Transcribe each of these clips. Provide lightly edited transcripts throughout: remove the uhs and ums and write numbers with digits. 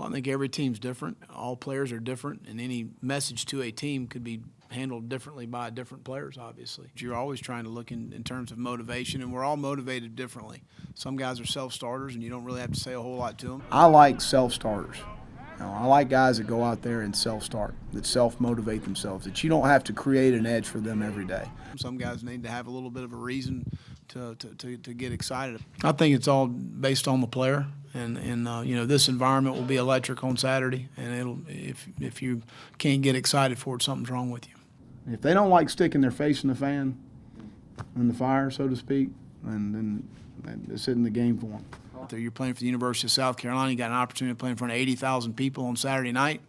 I think every team's different. All players are different, and any message to a team could be handled differently by different players, obviously. You're always trying to look in terms of motivation, and we're all motivated differently. Some guys are self-starters, and you don't really have to say a whole lot to them. I like self-starters. I like guys that go out there and self-start, that self-motivate themselves, that you don't have to create an edge for them every day. Some guys need to have a little bit of a reason to get excited. I think it's all based on the player, and you know, this environment will be electric on Saturday, and if you can't get excited for it, something's wrong with you. If they don't like sticking their face in the fan, in the fire, so to speak, then it's in the game for them. You're playing for the University of South Carolina. You got an opportunity to play in front of 80,000 people on Saturday night.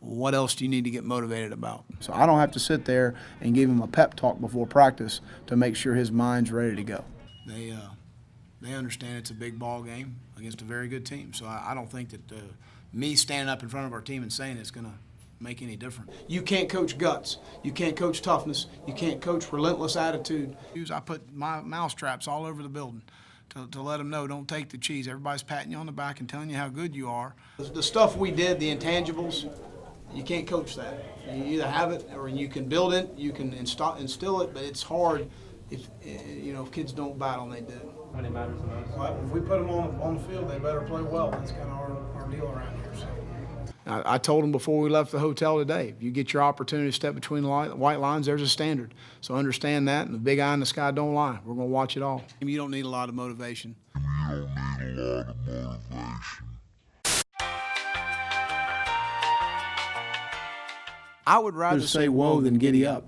What else do you need to get motivated about? So I don't have to sit there and give him a pep talk before practice to make sure his mind's ready to go. They understand it's a big ball game against a very good team. So I don't think that me standing up in front of our team and saying it's going to make any difference. You can't coach guts. You can't coach toughness. You can't coach relentless attitude. I put my mouse traps all over the building to let them know, don't take the cheese. Everybody's patting you on the back and telling you how good you are. The stuff we did, the intangibles, you can't coach that. You either have it or you can build it, you can instill it, but it's hard if kids don't battle and they do. When it matters the most. Well, if we put them on the field, they better play well. That's kind of our deal around here. So. I told them before we left the hotel today, if you get your opportunity to step between the white lines, there's a standard. So understand that, and the big eye in the sky don't lie. We're going to watch it all. You don't need a lot of motivation. I would rather say whoa than giddy up.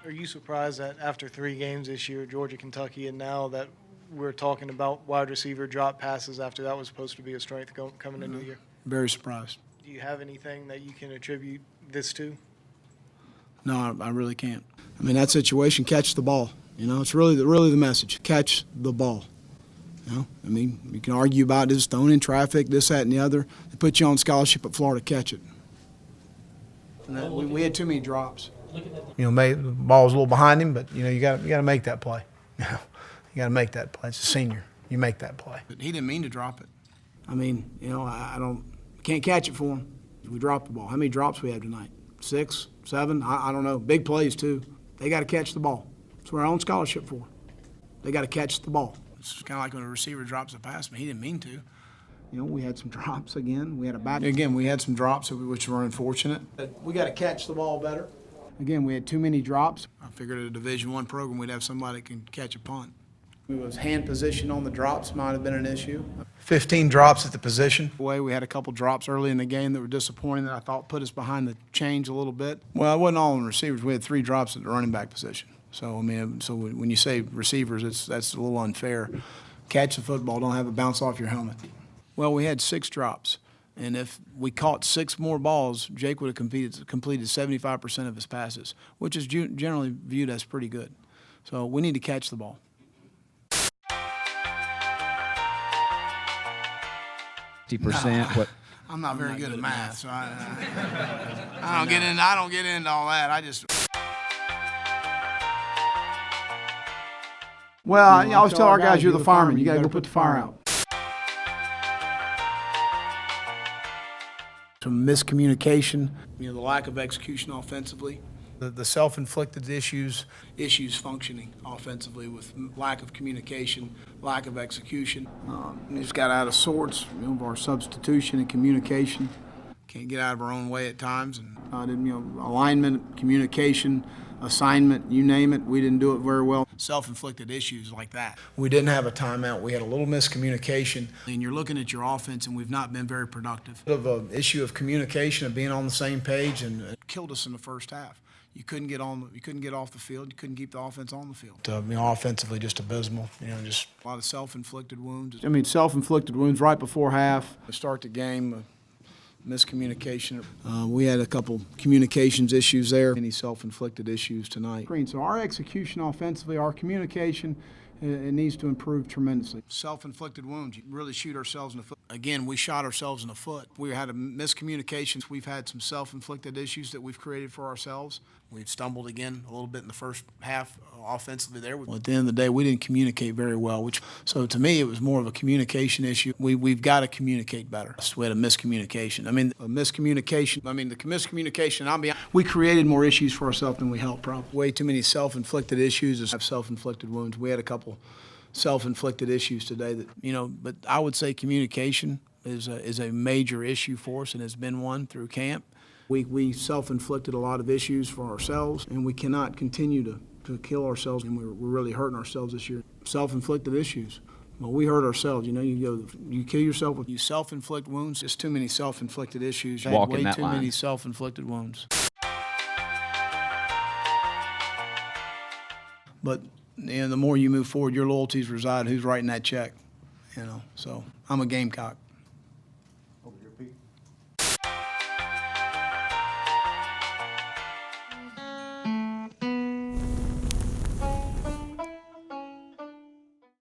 Are you surprised that after 3 games this year, Georgia, Kentucky, and now that we're talking about wide receiver drop passes after that was supposed to be a strength coming into the year? Very surprised. Do you have anything that you can attribute this to? No, I really can't. I mean, that situation, catch the ball. It's really the message. Catch the ball. I mean, you can argue about this thrown in traffic, this, that, and the other. They put you on scholarship at Florida, catch it. And we had too many drops. The ball was a little behind him, but you got to make that play. You got to make that play. It's a senior. You make that play. But he didn't mean to drop it. I mean, I can't catch it for him. We dropped the ball. How many drops we have tonight? 6, 7? I don't know. Big plays too. They got to catch the ball. That's what we're on scholarship for. They got to catch the ball. It's kind of like when a receiver drops a pass, but he didn't mean to. We had some drops again. We had some drops which were unfortunate. But we got to catch the ball better. Again, we had too many drops. I figured at a Division I program we'd have somebody that can catch a punt. It was hand position on the drops might have been an issue. 15 drops at the position. We had a couple drops early in the game that were disappointing that I thought put us behind the chains a little bit. Well, it wasn't all on receivers. We had 3 drops at the running back position. So, I mean, when you say receivers, that's a little unfair. Catch the football, don't have it bounce off your helmet. Well, we had 6 drops. And if we caught 6 more balls, Jake would have completed 75% of his passes, which is generally viewed as pretty good. So we need to catch the ball. What? I'm not very good at math, so I don't get into all that. I always tell our guys, you're the fireman. You got to go put the fire out. Some miscommunication, the lack of execution offensively, the self-inflicted issues functioning offensively with lack of communication, lack of execution. We just got out of sorts of our substitution and communication. Can't get out of our own way at times, and alignment, communication, assignment, you name it, we didn't do it very well. Self-inflicted issues like that. We didn't have a timeout. We had a little miscommunication. And you're looking at your offense, and we've not been very productive. Of an issue of communication, of being on the same page, and it killed us in the first half. You couldn't get off the field. You couldn't keep the offense on the field. Offensively, just abysmal. Just a lot of self-inflicted wounds. Self-inflicted wounds right before half. To start the game. Miscommunication. We had a couple communications issues there. Any self-inflicted issues tonight. So our execution offensively, our communication, It needs to improve tremendously. Self-inflicted wounds, you really shoot ourselves in the foot. Again, we shot ourselves in the foot. We had a miscommunications. We've had some self-inflicted issues that we've created for ourselves. We've stumbled again a little bit in the first half offensively there. Well, at the end of the day, we didn't communicate very well, so to me, it was more of a communication issue. We've got to communicate better. We had a miscommunication. The miscommunication, we created more issues for ourselves than we helped, probably. Way too many self-inflicted issues, have self-inflicted wounds. We had a couple self-inflicted issues today but I would say communication is a major issue for us and has been one through camp. We self-inflicted a lot of issues for ourselves, and we cannot continue to kill ourselves, and we're really hurting ourselves this year. Self-inflicted issues. Well, we hurt ourselves. You kill yourself with you self-inflict wounds. Just too many self-inflicted issues. Walking Way that too line. many self-inflicted wounds. But the more you move forward, your loyalties reside. Who's writing that check? So I'm a Gamecock.